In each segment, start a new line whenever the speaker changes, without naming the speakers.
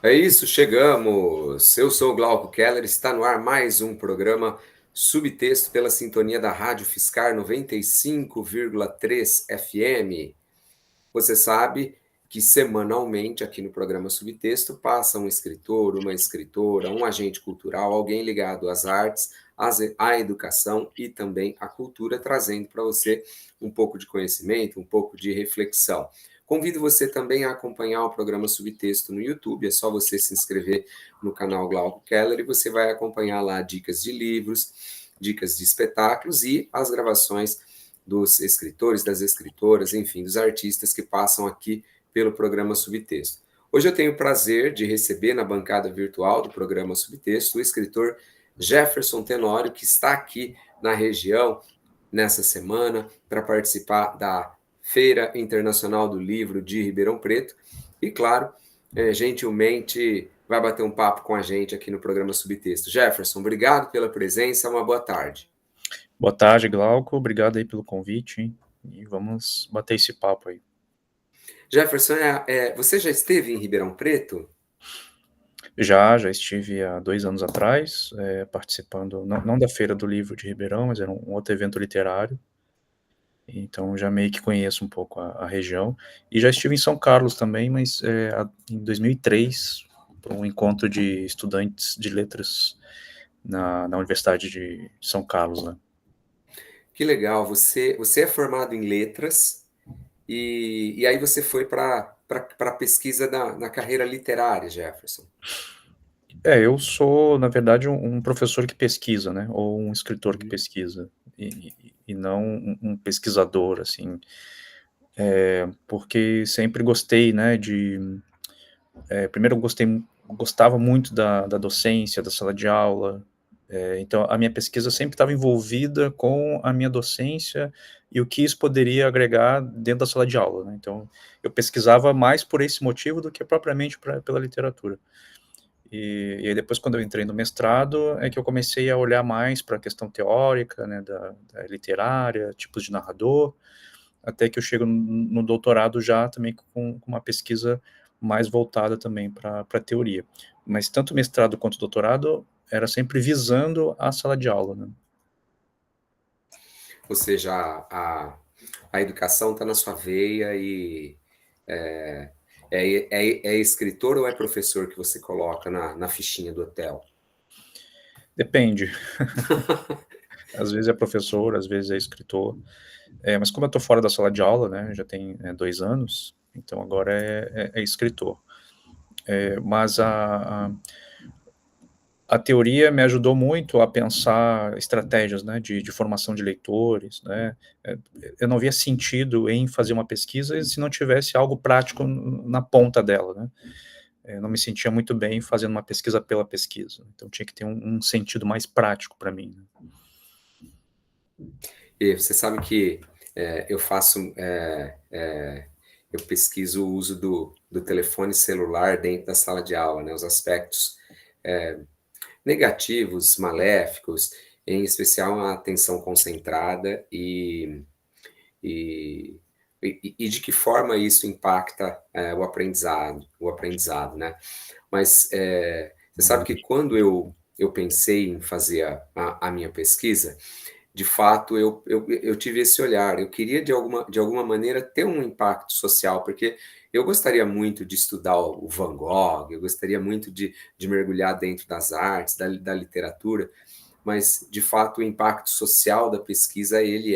É isso, chegamos. Eu sou o Glauco Keller, está no ar mais um programa Subtexto pela sintonia da Rádio Fiscar 95,3 FM. Você sabe que semanalmente aqui no programa Subtexto passa um escritor, uma escritora, um agente cultural, alguém ligado às artes, à educação e também à cultura, trazendo para você um pouco de conhecimento, um pouco de reflexão. Convido você também a acompanhar o programa Subtexto no YouTube, é só você se inscrever no canal Glauco Keller e você vai acompanhar lá dicas de livros, dicas de espetáculos e as gravações dos escritores, das escritoras, enfim, dos artistas que passam aqui pelo programa Subtexto. Hoje eu tenho o prazer de receber na bancada virtual do programa Subtexto o escritor Jefferson Tenório, que está aqui na região nessa semana para participar da Feira Internacional do Livro de Ribeirão Preto e, claro, gentilmente vai bater um papo com a gente aqui no programa Subtexto. Jefferson, obrigado pela presença, uma boa tarde.
Boa tarde, Glauco. Obrigado aí pelo convite, hein? E vamos bater esse papo aí.
Jefferson, você já esteve em Ribeirão Preto?
Já estive há 2 anos atrás, participando, não da Feira do Livro de Ribeirão, mas era um outro evento literário. Então já meio que conheço um pouco a região. E já estive em São Carlos também, mas em 2003, para um encontro de estudantes de letras na Universidade de São Carlos, né?
Que legal, você é formado em letras e aí você foi para a pesquisa na carreira literária, Jefferson.
Eu sou, na verdade, um professor que pesquisa, né? Ou um escritor que
Uhum.
pesquisa, e não um pesquisador, assim. Porque sempre gostei, né, primeiro eu gostava muito da docência, da sala de aula, então a minha pesquisa sempre estava envolvida com a minha docência e o que isso poderia agregar dentro da sala de aula, né? Então eu pesquisava mais por esse motivo do que propriamente pela literatura. E aí depois, quando eu entrei no mestrado, é que eu comecei a olhar mais para a questão teórica, né, da literária, tipos de narrador, até que eu chego no doutorado já também com uma pesquisa mais voltada também para a teoria. Mas tanto mestrado quanto doutorado era sempre visando a sala de aula, né?
Ou seja, a educação está na sua veia e é, é escritor ou é professor que você coloca na fichinha do hotel?
Depende. Às vezes é professor, às vezes é escritor. Mas como eu estou fora da sala de aula, né, já tem 2 anos, então agora é escritor. Mas a teoria me ajudou muito a pensar estratégias, né, de formação de leitores, né. Eu não via sentido em fazer uma pesquisa se não tivesse algo prático na ponta dela, né. Eu não me sentia muito bem fazendo uma pesquisa pela pesquisa, então tinha que ter um sentido mais prático para mim, né.
E você sabe que eu faço, eu pesquiso o uso do telefone celular dentro da sala de aula, né? Os aspectos negativos, maléficos, em especial a atenção concentrada e, e de que forma isso impacta o aprendizado, né? Mas você sabe que quando eu pensei em fazer a minha pesquisa, de fato, eu tive esse olhar. Eu queria, de alguma maneira, ter um impacto social, porque eu gostaria muito de estudar o Van Gogh, eu gostaria muito de mergulhar dentro das artes, da literatura, mas, de fato, o impacto social da pesquisa, ele,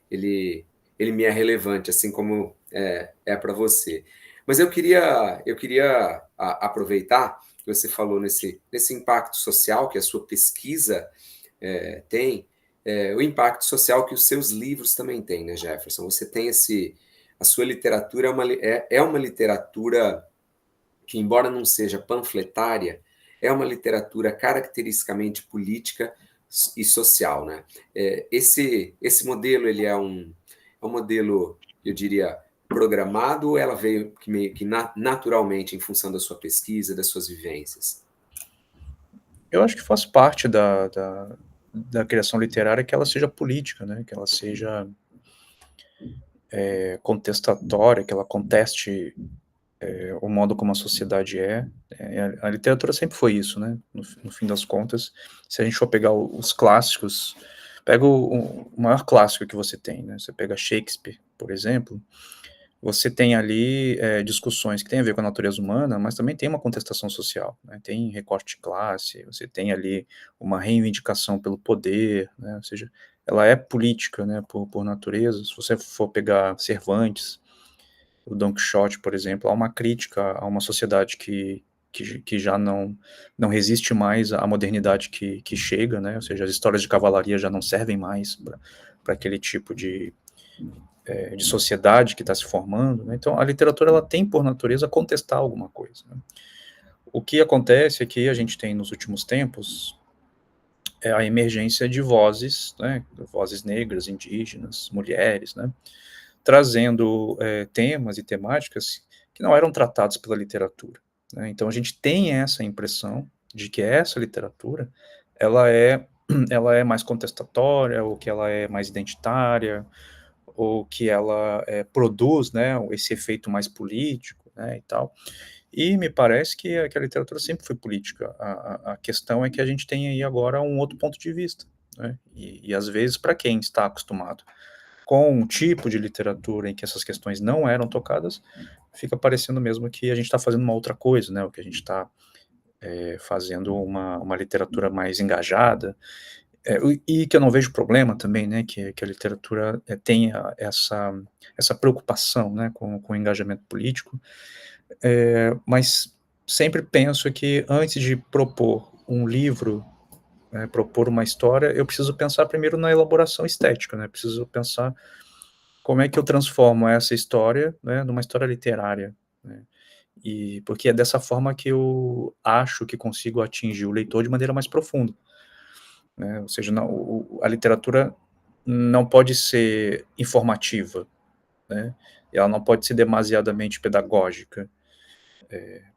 ele me é relevante, assim como é para você. Mas eu queria aproveitar que você falou nesse impacto social que a sua pesquisa tem, o impacto social que os seus livros também têm, né, Jefferson? Você tem a sua literatura é uma literatura que, embora não seja panfletária, é uma literatura caracteristicamente política e social, né? Esse modelo, ele é um modelo, eu diria, programado ou ela veio meio que naturalmente em função da sua pesquisa, das suas vivências?
Eu acho que faz parte da criação literária que ela seja política, né, que ela seja contestatória, que ela conteste o modo como a sociedade a literatura sempre foi isso, né, no fim das contas. Se a gente for pegar os clássicos, pega o maior clássico que você tem, né, você pega Shakespeare, por exemplo, você tem ali discussões que têm a ver com a natureza humana, mas também tem uma contestação social, né, tem recorte de classe, você tem ali uma reivindicação pelo poder, né, ou seja, ela é política, né, por natureza. Se você for pegar Cervantes, o Don Quixote, por exemplo, há uma crítica a uma sociedade que já não resiste mais à modernidade que chega, né, ou seja, as histórias de cavalaria já não servem mais para aquele tipo de sociedade que está se formando, né? Então a literatura ela tem por natureza contestar alguma coisa, né? O que acontece é que a gente tem nos últimos tempos a emergência de vozes, né, vozes negras, indígenas, mulheres, né, trazendo temas e temáticas que não eram tratados pela literatura, né? Então a gente tem essa impressão de que essa literatura ela é ela é mais contestatória, ou que ela é mais identitária, ou que ela produz, né, esse efeito mais político, né, e tal. E me parece que a literatura sempre foi política. A questão é que a gente tem aí agora um outro ponto de vista, né, e às vezes para quem está acostumado com um tipo de literatura em que essas questões não eram tocadas, fica parecendo mesmo que a gente está fazendo uma outra coisa, né, o que a gente está fazendo uma literatura mais engajada, e que eu não vejo problema também, né, que a literatura tenha essa preocupação, né, com o engajamento político, mas sempre penso que antes de propor um livro, propor uma história, eu preciso pensar primeiro na elaboração estética, né, preciso pensar como é que eu transformo essa história, né, numa história literária, né, e porque é dessa forma que eu acho que consigo atingir o leitor de maneira mais profunda, né, ou seja, não, a literatura não pode ser informativa, né, ela não pode ser demasiadamente pedagógica,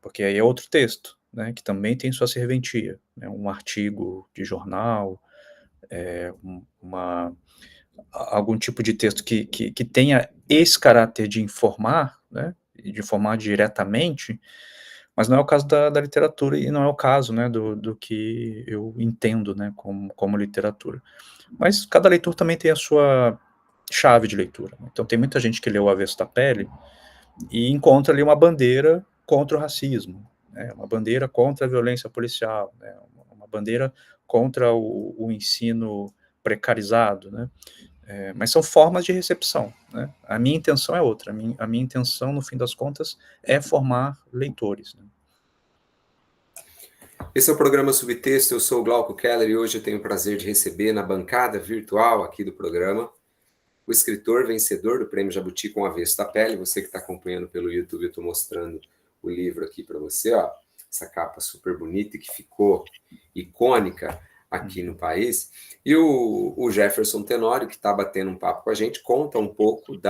porque aí é outro texto, né, que também tem sua serventia, né, um artigo de jornal, uma algum tipo de texto que tenha esse caráter de informar, né, e de informar diretamente, mas não é o caso da literatura e não é o caso, né, do que eu entendo, né, como literatura. Mas cada leitor também tem a sua chave de leitura, né? Então tem muita gente que lê O Avesso da Pele e encontra ali uma bandeira contra o racismo, né, uma bandeira contra a violência policial, né, uma bandeira contra o ensino precarizado, né, mas são formas de recepção, né? A minha intenção é outra. A minha intenção, no fim das contas, é formar leitores, né?
Esse é o programa Subtexto, eu sou o Glauco Keller e hoje eu tenho o prazer de receber na bancada virtual aqui do programa o escritor vencedor do Prêmio Jabuti com Avesso da Pele. Você que está acompanhando pelo YouTube, eu estou mostrando o livro aqui para você, ó, essa capa super bonita que ficou icônica aqui no país. E o Jefferson Tenório, que está batendo um papo com a gente, conta um pouco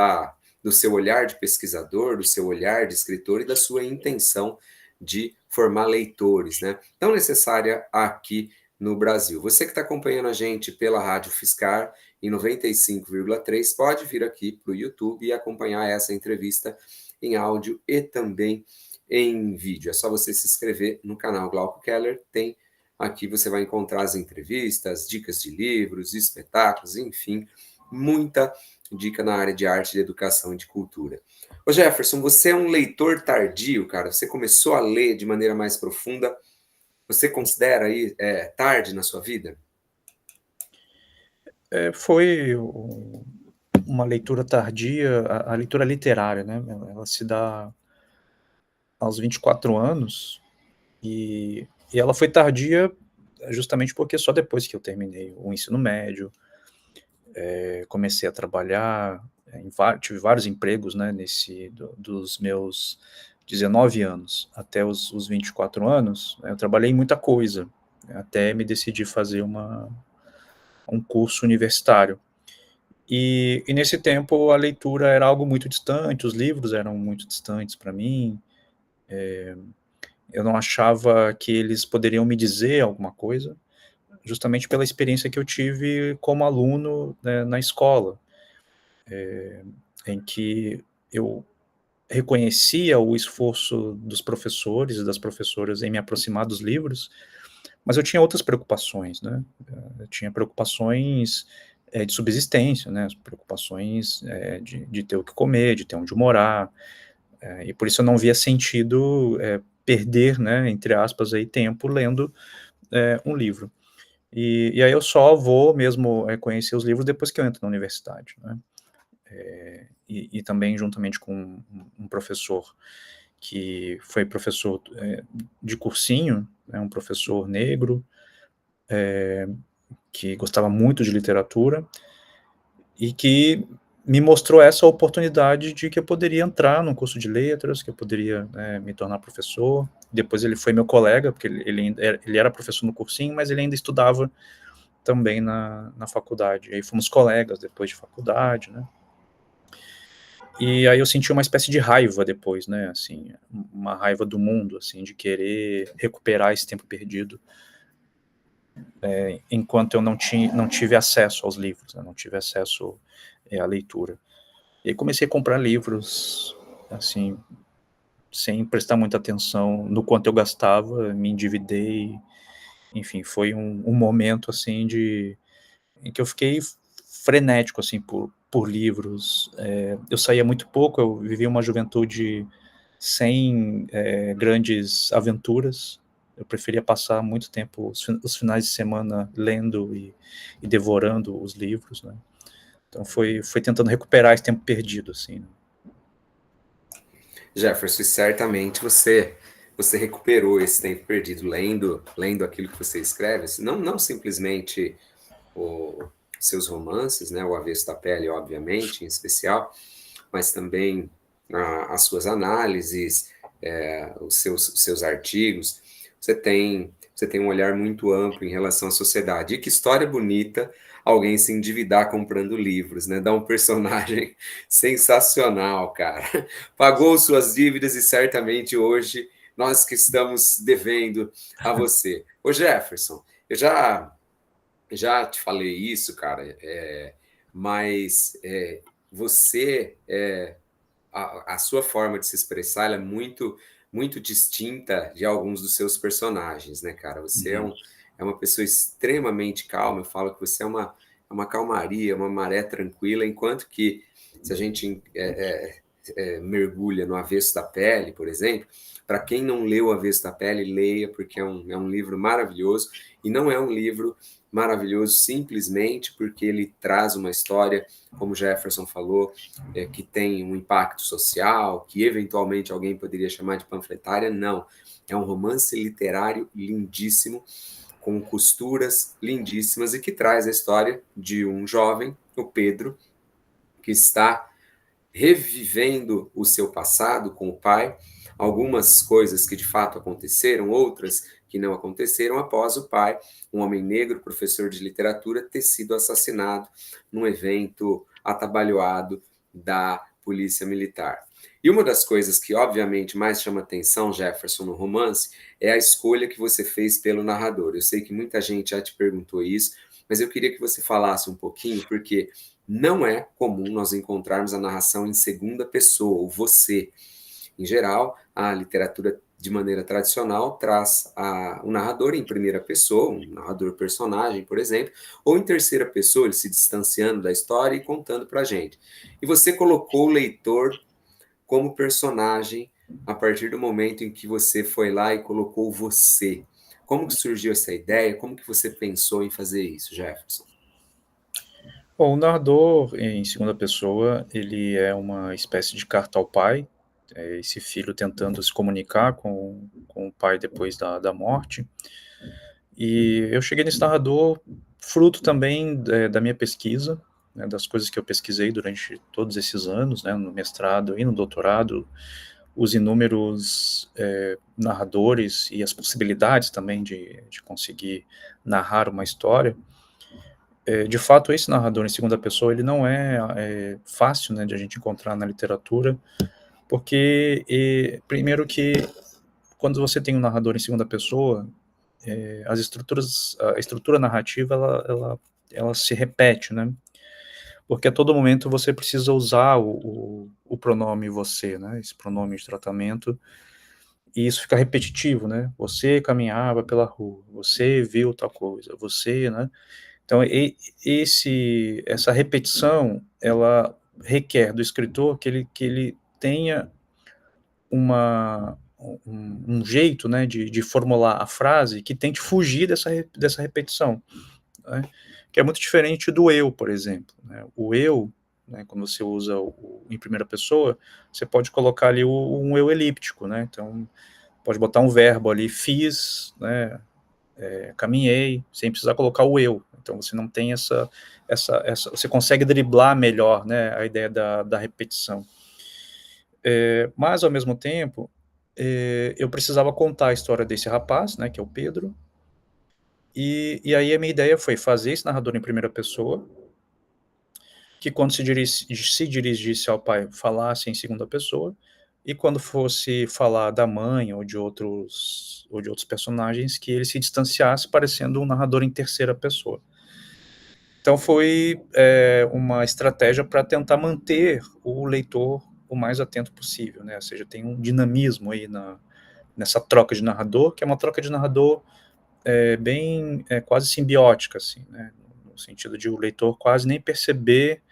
do seu olhar de pesquisador, do seu olhar de escritor e da sua intenção de formar leitores, né? Tão necessária aqui no Brasil. Você que está acompanhando a gente pela Rádio Fiscar em 95,3, pode vir aqui para o YouTube e acompanhar essa entrevista em áudio e também em vídeo. É só você se inscrever no canal Glauco Keller, tem aqui você vai encontrar as entrevistas, dicas de livros, espetáculos, enfim, muita dica na área de arte, de educação e de cultura. Ô Jefferson, você é um leitor tardio, cara? Você começou a ler de maneira mais profunda? Você considera aí tarde na sua vida?
Foi uma leitura tardia, a leitura literária, né? Ela se dá aos 24 anos e ela foi tardia justamente porque só depois que eu terminei o ensino médio, comecei a trabalhar, tive vários empregos, né, dos meus 19 anos até os 24 anos, né, eu trabalhei em muita coisa, né, até me decidi fazer um curso universitário. E nesse tempo a leitura era algo muito distante, os livros eram muito distantes para mim, eu não achava que eles poderiam me dizer alguma coisa, justamente pela experiência que eu tive como aluno, né, na escola, em que eu reconhecia o esforço dos professores e das professoras em me aproximar dos livros, mas eu tinha outras preocupações, né? Eu tinha preocupações de subsistência, né? Preocupações de ter o que comer, de ter onde morar, e por isso eu não via sentido perder, né, entre aspas, aí, tempo lendo um livro. E aí eu só vou mesmo conhecer os livros depois que eu entro na universidade, né? E também juntamente com um professor que foi professor de cursinho, né, um professor negro, que gostava muito de literatura, e que me mostrou essa oportunidade de que eu poderia entrar num curso de letras, que eu poderia me tornar professor. Depois ele foi meu colega, porque ele era professor no cursinho, mas ele ainda estudava também na faculdade. E aí fomos colegas depois de faculdade, né? E aí eu senti uma espécie de raiva depois, né, assim, uma raiva do mundo, assim, de querer recuperar esse tempo perdido, enquanto eu não tive acesso aos livros, né, não tive acesso à leitura. E aí comecei a comprar livros, assim, sem prestar muita atenção no quanto eu gastava, me endividei, enfim, foi um momento, assim, em que eu fiquei frenético, assim, por livros. Eu saía muito pouco, eu vivia uma juventude sem grandes aventuras. Eu preferia passar muito tempo, os finais de semana, lendo e devorando os livros, né? Então foi tentando recuperar esse tempo perdido, assim, né?
Jefferson, e certamente você recuperou esse tempo perdido lendo aquilo que você escreve, assim, não simplesmente seus romances, né, o Avesso da Pele, obviamente, em especial, mas também as suas análises, os seus artigos. Você tem um olhar muito amplo em relação à sociedade. E que história bonita alguém se endividar comprando livros, né? Dá um personagem sensacional, cara. Pagou suas dívidas e certamente hoje nós que estamos devendo a você. Ô Jefferson, eu já te falei isso, cara, mas você, a sua forma de se expressar ela é muito distinta de alguns dos seus personagens, né, cara? Você
Uhum.
é uma pessoa extremamente calma, eu falo que você é uma calmaria, uma maré tranquila, enquanto que se a gente mergulha no Avesso da Pele, por exemplo, para quem não leu O Avesso da Pele, leia, porque é um livro maravilhoso, e não é um livro maravilhoso simplesmente porque ele traz uma história, como Jefferson falou, que tem um impacto social, que eventualmente alguém poderia chamar de panfletária, não. É um romance literário lindíssimo, com costuras lindíssimas e que traz a história de um jovem, o Pedro, que está revivendo o seu passado com o pai, algumas coisas que de fato aconteceram, outras que não aconteceram após o pai, um homem negro, professor de literatura, ter sido assassinado num evento atabalhoado da polícia militar. E uma das coisas que obviamente mais chama atenção, Jefferson, no romance, é a escolha que você fez pelo narrador. Eu sei que muita gente já te perguntou isso, mas eu queria que você falasse um pouquinho, porque não é comum nós encontrarmos a narração em segunda pessoa, o você. Em geral, a literatura, de maneira tradicional, traz o narrador em primeira pessoa, um narrador personagem, por exemplo, ou em terceira pessoa, ele se distanciando da história e contando para a gente. E você colocou o leitor como personagem a partir do momento em que você foi lá e colocou você. Como que surgiu essa ideia? Como que você pensou em fazer isso, Jefferson?
Bom, o narrador em segunda pessoa, ele é uma espécie de carta ao pai, esse filho tentando se comunicar com o pai depois da morte. E eu cheguei nesse narrador fruto também da minha pesquisa, né, das coisas que eu pesquisei durante todos esses anos, né, no mestrado e no doutorado, os inúmeros narradores e as possibilidades também de conseguir narrar uma história. De fato, esse narrador em segunda pessoa, ele não é fácil, né, de a gente encontrar na literatura, porque, primeiro que, quando você tem um narrador em segunda pessoa, a estrutura narrativa, ela se repete, né? porque a todo momento você precisa usar o pronome você, né, esse pronome de tratamento, e isso fica repetitivo, né, você caminhava pela rua, você viu tal coisa, você, né, então essa repetição, ela requer do escritor que ele tenha um jeito, né, de formular a frase que tente fugir dessa repetição, né, que é muito diferente do eu, por exemplo, né, o eu, né, quando você usa em primeira pessoa, você pode colocar ali um eu elíptico, né, então pode botar um verbo ali, fiz, né, caminhei, sem precisar colocar o eu, então você não tem você consegue driblar melhor, né, a ideia da repetição. Mas, ao mesmo tempo, eu precisava contar a história desse rapaz, né, que é o Pedro, e aí a minha ideia foi fazer esse narrador em primeira pessoa, que quando se dirigisse ao pai, falasse em segunda pessoa, e quando fosse falar da mãe ou de outros personagens, que ele se distanciasse, parecendo um narrador em terceira pessoa. Então foi uma estratégia para tentar manter o leitor o mais atento possível, né? Ou seja, tem um dinamismo aí nessa troca de narrador, que é uma troca de narrador bem quase simbiótica, assim, né? No sentido de o leitor quase nem perceber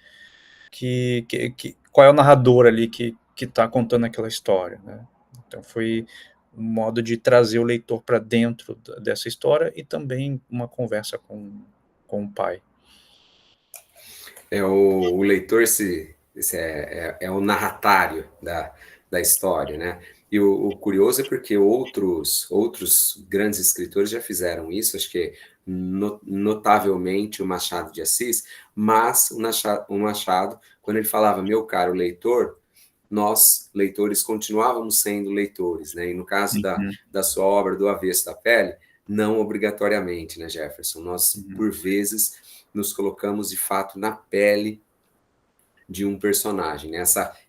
qual é o narrador ali que está contando aquela história, né? Então foi um modo de trazer o leitor para dentro dessa história e também uma conversa com o pai.
O leitor é o narratário da história, né? E o curioso é porque outros grandes escritores já fizeram isso, acho que notavelmente o Machado de Assis, mas o Machado, quando ele falava, meu caro leitor, nós, leitores, continuávamos sendo leitores, né? E no caso da sua obra, Do Avesso da Pele, não obrigatoriamente, né, Jefferson? Nós, por vezes, nos colocamos, de fato, na pele de um personagem, né?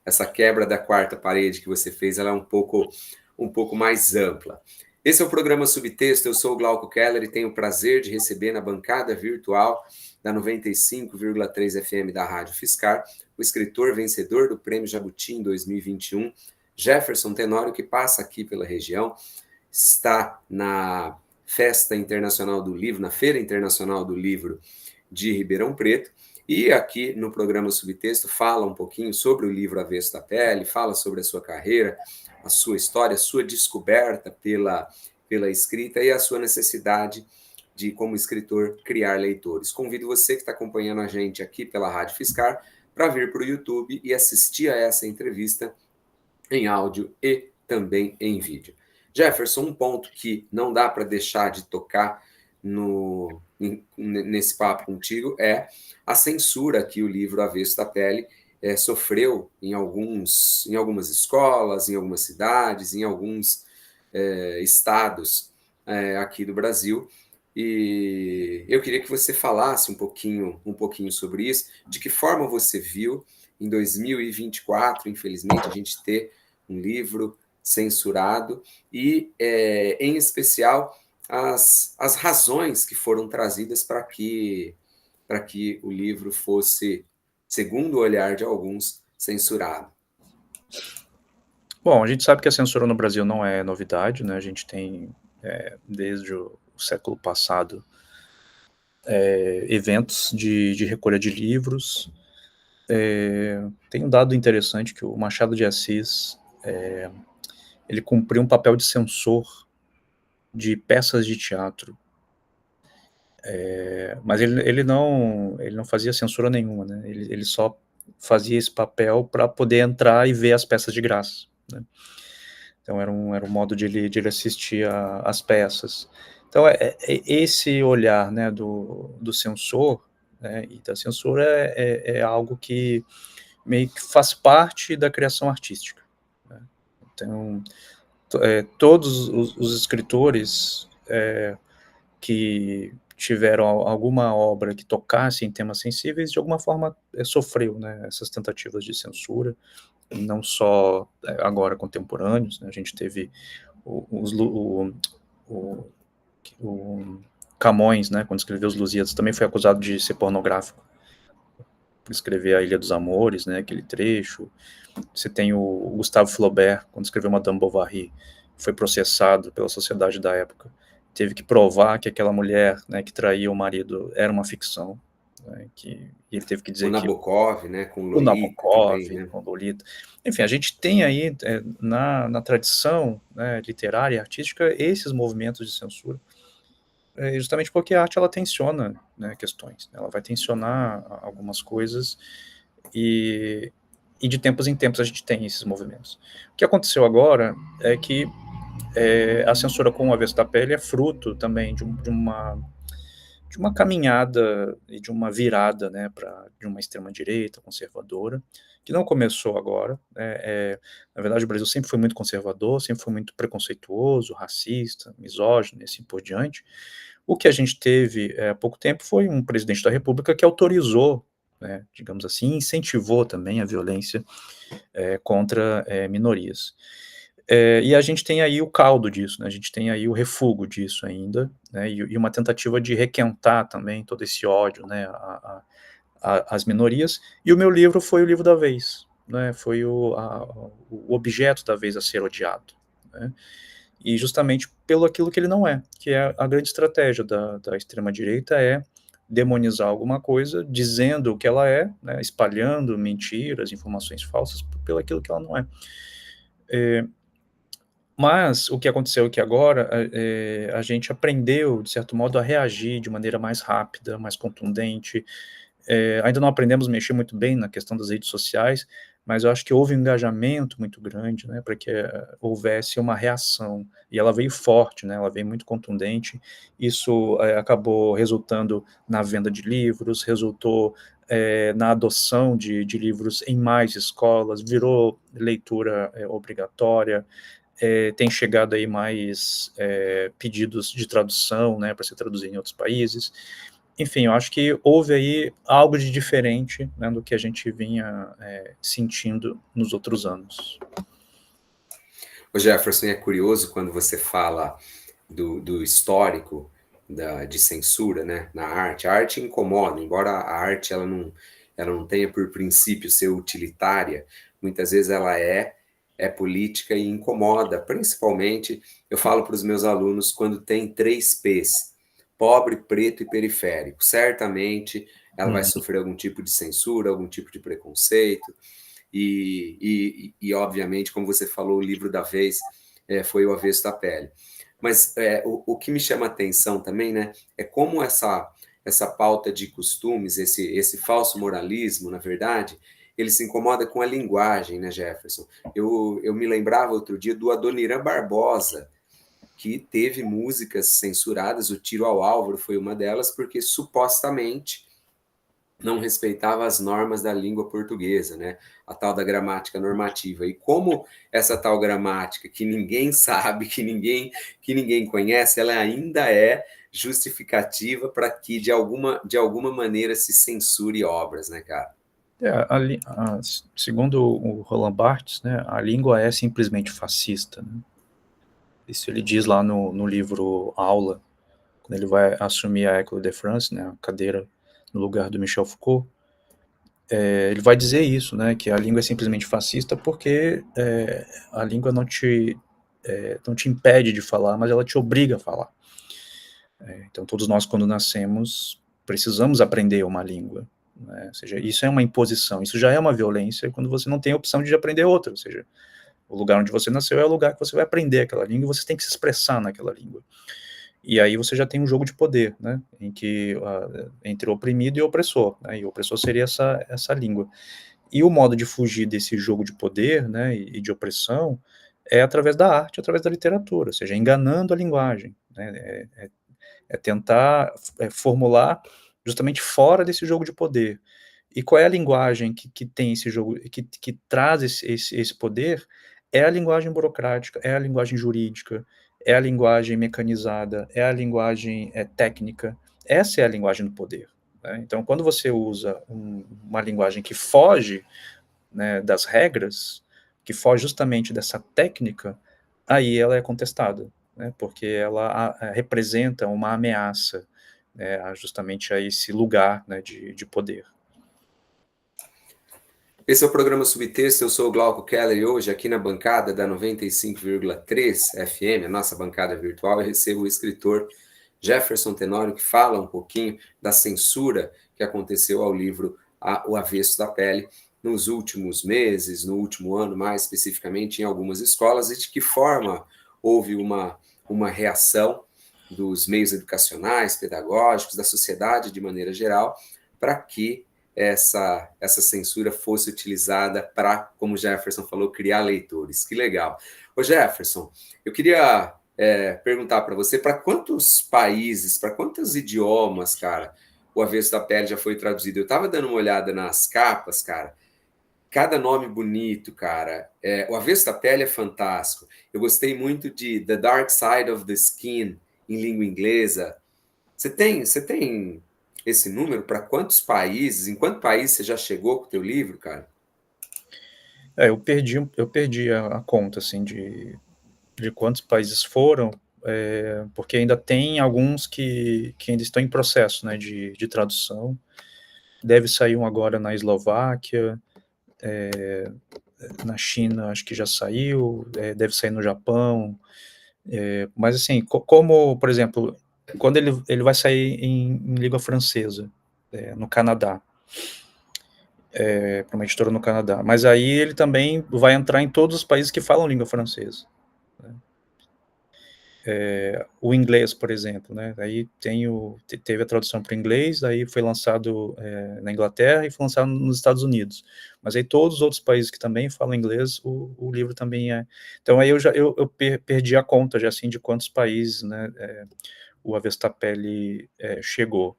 Essa quebra da quarta parede que você fez, ela é um pouco mais ampla. Esse é o programa Subtexto, eu sou o Glauco Keller e tenho o prazer de receber na bancada virtual da 95,3 FM da Rádio Fiscar, o escritor vencedor do Prêmio Jabuti em 2021, Jefferson Tenório, que passa aqui pela região, está na Festa Internacional do Livro, na Feira Internacional do Livro de Ribeirão Preto, e aqui no programa Subtexto fala um pouquinho sobre o livro Avesso da Pele, fala sobre a sua carreira, a sua história, a sua descoberta pela escrita e a sua necessidade de, como escritor, criar leitores. Convido você que está acompanhando a gente aqui pela Rádio Fiscar para vir para o YouTube e assistir a essa entrevista em áudio e também em vídeo. Jefferson, um ponto que não dá para deixar de tocar nesse papo contigo é a censura que o livro Avesso da Pele sofreu em algumas escolas, em algumas cidades, em alguns estados aqui do Brasil. E eu queria que você falasse um pouquinho sobre isso, de que forma você viu em 2024, infelizmente, a gente ter um livro censurado e, em especial, as razões que foram trazidas para que o livro fosse, segundo o olhar de alguns, censurado.
Bom, a gente sabe que a censura no Brasil não é novidade, né? A gente tem, desde o século passado, eventos de recolha de livros. Tem um dado interessante que o Machado de Assis, ele cumpriu um papel de censor de peças de teatro, mas ele não fazia censura nenhuma, né? Ele só fazia esse papel para poder entrar e ver as peças de graça, né? Então era um modo de ele assistir às peças. Então esse olhar, né, do censor, né, e da censura é algo que meio que faz parte da criação artística, né? Então todos os escritores que tiveram alguma obra que tocasse em temas sensíveis, de alguma forma sofreu, né, essas tentativas de censura, não só agora contemporâneos, né, a gente teve o Camões, né, quando escreveu Os Lusíadas, também foi acusado de ser pornográfico. por escrever A Ilha dos Amores, né, aquele trecho. Você tem o Gustave Flaubert, quando escreveu Madame Bovary, foi processado pela sociedade da época, teve que provar que aquela mulher, né, que traía o marido era uma ficção, né, que ele teve que
O
dizer que
Nabokov, né, com
o
Lolita
Nabokov,
também, né?
com Lolita. Enfim, a gente tem aí, na tradição, né, literária e artística, esses movimentos de censura, justamente porque a arte ela tensiona, né, questões, ela vai tensionar algumas coisas e de tempos em tempos a gente tem esses movimentos. O que aconteceu agora é que a censura com o avesso da pele é fruto também de uma caminhada e de uma virada, né, de uma extrema-direita conservadora, que não começou agora. Na verdade, o Brasil sempre foi muito conservador, sempre foi muito preconceituoso, racista, misógino e assim por diante. O que a gente teve há pouco tempo foi um presidente da República que autorizou, né, digamos assim, incentivou também a violência contra minorias. E a gente tem aí o caldo disso, né, a gente tem aí o refúgio disso ainda, né, e uma tentativa de requentar também todo esse ódio, né, às minorias, e o meu livro foi o livro da vez, né, foi o objeto da vez a ser odiado, né, e justamente pelo aquilo que ele não é, que é a grande estratégia da extrema-direita é demonizar alguma coisa, dizendo o que ela é, né, espalhando mentiras, informações falsas, pelo aquilo que ela não é. Mas o que aconteceu é que agora a gente aprendeu, de certo modo, a reagir de maneira mais rápida, mais contundente. Ainda não aprendemos a mexer muito bem na questão das redes sociais, mas eu acho que houve um engajamento muito grande, né, para que houvesse uma reação, e ela veio forte, né, ela veio muito contundente. Isso acabou resultando na venda de livros, resultou na adoção de livros em mais escolas, virou leitura obrigatória. Tem chegado aí mais pedidos de tradução, né, para ser traduzido em outros países. Enfim, eu acho que houve aí algo de diferente, né, do que a gente vinha sentindo nos outros anos.
O Jefferson, é curioso quando você fala do histórico de censura, né, na arte. A arte incomoda, embora a arte ela não tenha por princípio ser utilitária, muitas vezes ela é política e incomoda, principalmente, eu falo para os meus alunos, quando tem 3 P's, pobre, preto e periférico. Certamente ela vai sofrer algum tipo de censura, algum tipo de preconceito, obviamente, como você falou, o livro da vez foi O Avesso da Pele. Mas o que me chama a atenção também, né, é como essa pauta de costumes, esse falso moralismo, na verdade, ele se incomoda com a linguagem, né, Jefferson? Eu me lembrava outro dia do Adoniran Barbosa, que teve músicas censuradas, o Tiro ao Álvaro foi uma delas, porque supostamente não respeitava as normas da língua portuguesa, né? A tal da gramática normativa. E como essa tal gramática que ninguém sabe, que ninguém conhece, ela ainda é justificativa para que de alguma maneira se censure obras, né, cara?
Segundo o Roland Barthes, né, a língua é simplesmente fascista, né? Isso ele diz lá no livro Aula, quando ele vai assumir a École de France, né, a cadeira no lugar do Michel Foucault. Ele vai dizer isso, né, que a língua é simplesmente fascista porque a língua não te impede de falar, mas ela te obriga a falar. Então, todos nós, quando nascemos, precisamos aprender uma língua, né? Ou seja, isso é uma imposição, isso já é uma violência quando você não tem a opção de aprender outra, ou seja, o lugar onde você nasceu é o lugar que você vai aprender aquela língua e você tem que se expressar naquela língua. E aí você já tem um jogo de poder, né, em que, entre oprimido e opressor, né, e o opressor seria essa língua. E o modo de fugir desse jogo de poder, né, e de opressão é através da arte, através da literatura, ou seja, enganando a linguagem, né, tentar formular justamente fora desse jogo de poder. E qual é a linguagem que tem esse jogo, que traz esse poder? É a linguagem burocrática, é a linguagem jurídica, é a linguagem mecanizada, é a linguagem técnica. Essa é a linguagem do poder, né? Então, quando você usa uma linguagem que foge, né, das regras, que foge justamente dessa técnica, aí ela é contestada, né, porque ela representa uma ameaça, né, justamente a esse lugar, né, de poder.
Esse é o programa Subtexto, eu sou o Glauco Keller e hoje aqui na bancada da 95,3 FM, a nossa bancada virtual, eu recebo o escritor Jefferson Tenório, que fala um pouquinho da censura que aconteceu ao livro O Avesso da Pele nos últimos meses, no último ano, mais especificamente em algumas escolas, e de que forma houve uma reação dos meios educacionais, pedagógicos, da sociedade de maneira geral, para que essa censura fosse utilizada para, como o Jefferson falou, criar leitores. Que legal. Ô Jefferson, eu queria perguntar para você, para quantos países, para quantos idiomas, cara, o Avesso da Pele já foi traduzido? Eu estava dando uma olhada nas capas, cara, cada nome bonito, cara. O Avesso da Pele é fantástico. Eu gostei muito de The Dark Side of the Skin, em língua inglesa. Você tem esse número para quantos países? Em quantos países você já chegou com o teu livro, cara?
Eu perdi a conta, assim, de quantos países foram, porque ainda tem alguns que ainda estão em processo, né, de tradução. Deve sair um agora na Eslováquia, na China acho que já saiu, deve sair no Japão, mas assim, como, por exemplo, quando ele vai sair em língua francesa, no Canadá, para uma editora no Canadá, mas aí ele também vai entrar em todos os países que falam língua francesa, né? O inglês, por exemplo, né? Aí teve a tradução para o inglês, aí foi lançado na Inglaterra e foi lançado nos Estados Unidos. Mas aí todos os outros países que também falam inglês, o livro também é. Então aí eu perdi a conta já assim de quantos países, né, o Avesso da Pele chegou.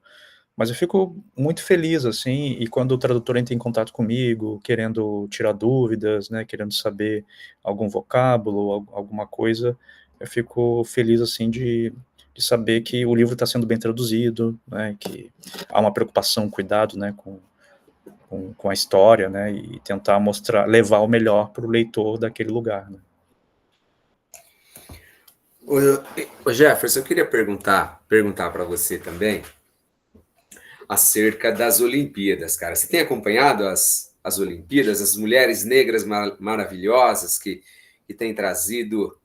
Mas eu fico muito feliz, assim, e quando o tradutor entra em contato comigo, querendo tirar dúvidas, né, querendo saber algum vocábulo, alguma coisa, eu fico feliz, assim, de saber que o livro está sendo bem traduzido, né, que há uma preocupação, cuidado, né, com a história, né, e tentar levar o melhor para o leitor daquele lugar, né.
Ô Jefferson, eu queria perguntar para você também acerca das Olimpíadas, cara. Você tem acompanhado as Olimpíadas, as mulheres negras maravilhosas que têm trazido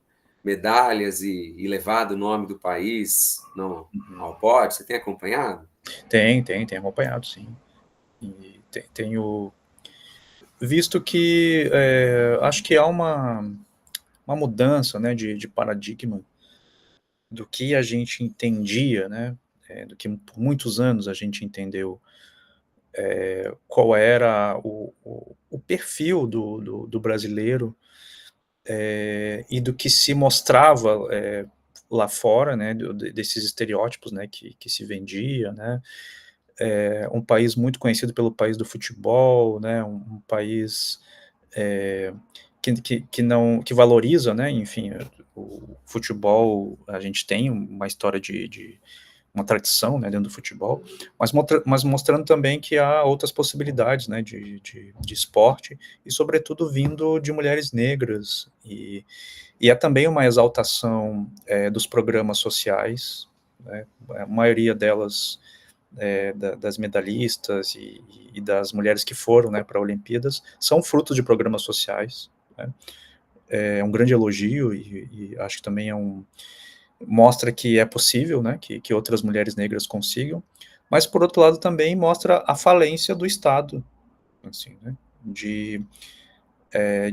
medalhas e levado o nome do país ao pódio? Você tem acompanhado?
Tem acompanhado, sim. E tenho visto que acho que há uma mudança, né, de paradigma do que a gente entendia, né, do que por muitos anos a gente entendeu qual era o perfil do brasileiro, e do que se mostrava lá fora, né, desses estereótipos, né, que se vendia, né, um país muito conhecido pelo país do futebol, né, um país que valoriza, né, enfim, o futebol, a gente tem uma história de uma tradição, né, dentro do futebol, mas mostrando também que há outras possibilidades, né, de esporte, e sobretudo vindo de mulheres negras, e é também uma exaltação dos programas sociais, né, a maioria delas das medalhistas e das mulheres que foram, né, para Olimpíadas, são frutos de programas sociais, né. É um grande elogio e acho que também mostra que é possível, né, que outras mulheres negras consigam, mas por outro lado também mostra a falência do Estado, assim, né, de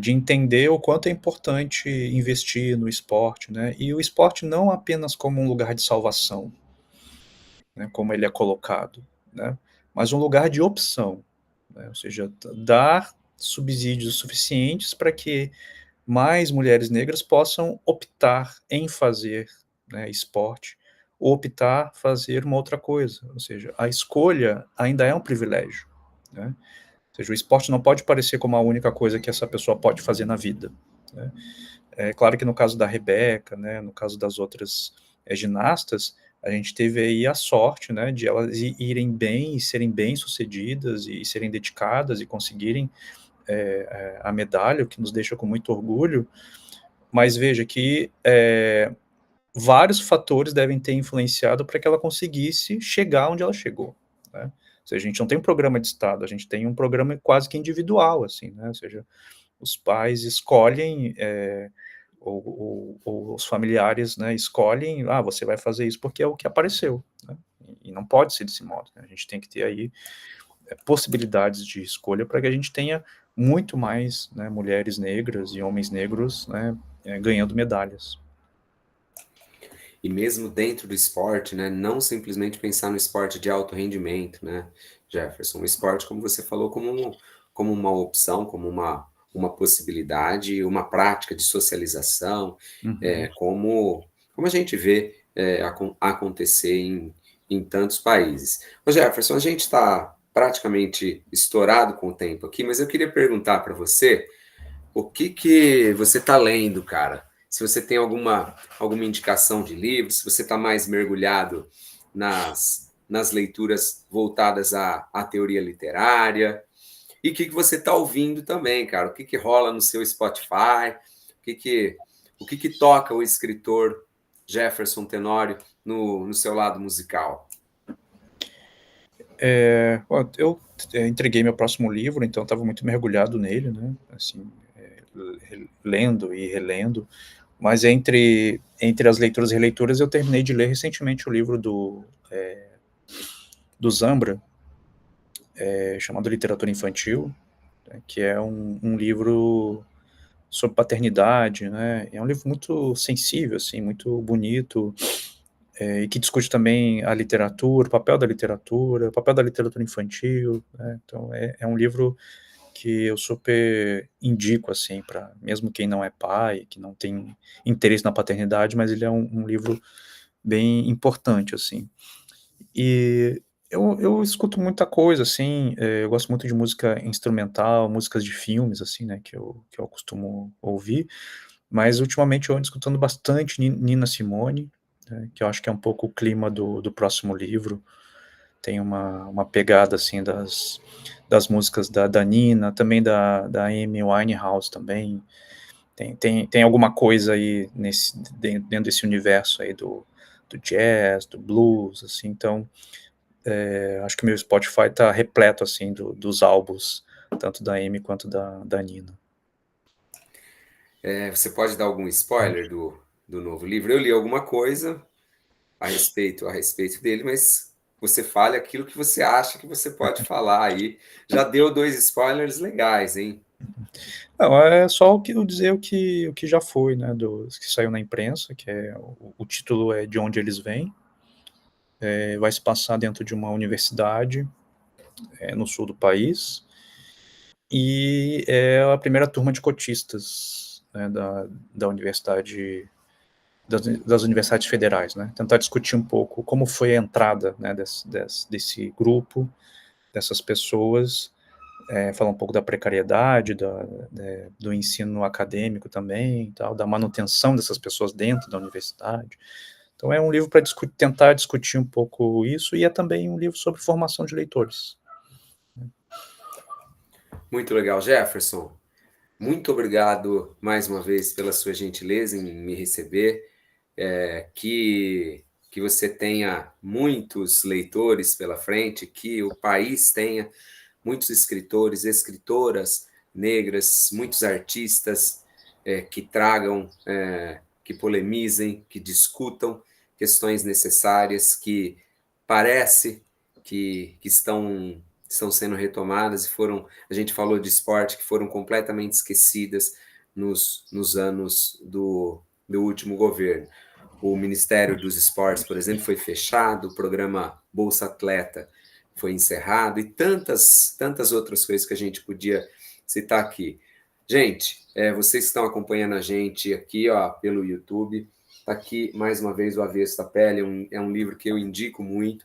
entender o quanto é importante investir no esporte, né, e o esporte não apenas como um lugar de salvação, né, como ele é colocado, né, mas um lugar de opção, né, ou seja, dar subsídios suficientes para que mais mulheres negras possam optar em fazer, né, esporte, ou optar fazer uma outra coisa, ou seja, a escolha ainda é um privilégio, né, ou seja, o esporte não pode parecer como a única coisa que essa pessoa pode fazer na vida, né. É claro que no caso da Rebeca, né, no caso das outras ginastas, a gente teve aí a sorte, né, de elas irem bem e serem bem-sucedidas e serem dedicadas e conseguirem a medalha, o que nos deixa com muito orgulho, mas veja que vários fatores devem ter influenciado para que ela conseguisse chegar onde ela chegou, né? seja, a gente não tem um programa de Estado, a gente tem um programa quase que individual, assim, né? Ou seja, os pais escolhem, ou os familiares, né, escolhem, você vai fazer isso porque é o que apareceu, né? E não pode ser desse modo, né? A gente tem que ter aí possibilidades de escolha para que a gente tenha muito mais, né, mulheres negras e homens negros, né, ganhando medalhas.
E mesmo dentro do esporte, né, não simplesmente pensar no esporte de alto rendimento, né, Jefferson? O esporte, como você falou, como uma opção, como uma possibilidade, uma prática de socialização, como a gente vê acontecer em tantos países. Ô Jefferson, a gente está praticamente estourado com o tempo aqui, mas eu queria perguntar para você o que você está lendo, cara? Se você tem alguma indicação de livro, se você está mais mergulhado nas leituras voltadas à teoria literária, e o que você está ouvindo também, cara? O que rola no seu Spotify? O que toca o escritor Jefferson Tenório no seu lado musical?
Eu entreguei meu próximo livro, então estava muito mergulhado nele, né? Assim, lendo e relendo. Mas entre as leituras e releituras, eu terminei de ler recentemente o livro do Zambra, chamado Literatura Infantil, né, que é um livro sobre paternidade, né? É um livro muito sensível, assim, muito bonito, e que discute também a literatura, o papel da literatura infantil, né? Então é um livro que eu super indico, assim, para mesmo quem não é pai, que não tem interesse na paternidade, mas ele é um livro bem importante, assim. E eu escuto muita coisa, assim, eu gosto muito de música instrumental, músicas de filmes, assim, né, que eu costumo ouvir, mas ultimamente eu ando escutando bastante Nina Simone, né, que eu acho que é um pouco o clima do próximo livro, tem uma pegada, assim, das músicas da Nina, também da Amy Winehouse também, tem alguma coisa aí dentro desse universo aí do jazz, do blues, assim, então acho que meu Spotify está repleto, assim, dos álbuns, tanto da Amy quanto da Nina.
Você pode dar algum spoiler do novo livro? Eu li alguma coisa a respeito dele, mas você fale aquilo que você acha que você pode falar aí. Já deu 2 spoilers legais, hein?
Não, é só eu dizer o que já foi, né, que saiu na imprensa, que o título é De Onde Eles Vêm, vai se passar dentro de uma universidade no sul do país, e é a primeira turma de cotistas, né, da universidade, das universidades federais, né, tentar discutir um pouco como foi a entrada, né, desse grupo, dessas pessoas, falar um pouco da precariedade, do ensino acadêmico também, tal, da manutenção dessas pessoas dentro da universidade. Então é um livro para tentar discutir um pouco isso, e é também um livro sobre formação de leitores.
Muito legal, Jefferson. Muito obrigado mais uma vez pela sua gentileza em me receber. Que você tenha muitos leitores pela frente, que o país tenha muitos escritores, escritoras negras, muitos artistas que tragam, que polemizem, que discutam questões necessárias que parece que estão sendo retomadas e a gente falou de esporte, que foram completamente esquecidas nos anos do último governo. O Ministério dos Esportes, por exemplo, foi fechado, o programa Bolsa Atleta foi encerrado, e tantas outras coisas que a gente podia citar aqui. Gente, vocês que estão acompanhando a gente aqui pelo YouTube, está aqui mais uma vez o Avesso da Pele, é um livro que eu indico muito,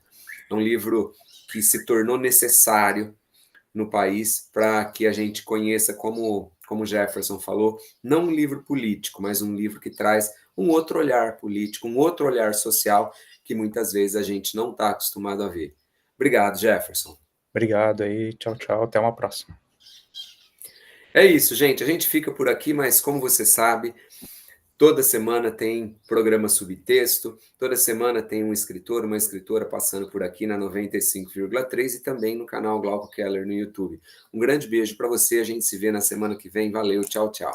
é um livro que se tornou necessário no país para que a gente conheça, como Jefferson falou, não um livro político, mas um livro que traz um outro olhar político, um outro olhar social que muitas vezes a gente não está acostumado a ver. Obrigado, Jefferson.
Obrigado aí, tchau, tchau, até uma próxima.
É isso, gente. A gente fica por aqui, mas como você sabe, Toda semana tem programa Subtexto, toda semana tem um escritor, uma escritora passando por aqui na 95,3 e também no canal Glauco Keller no YouTube. Um grande beijo para você, a gente se vê na semana que vem. Valeu, tchau, tchau.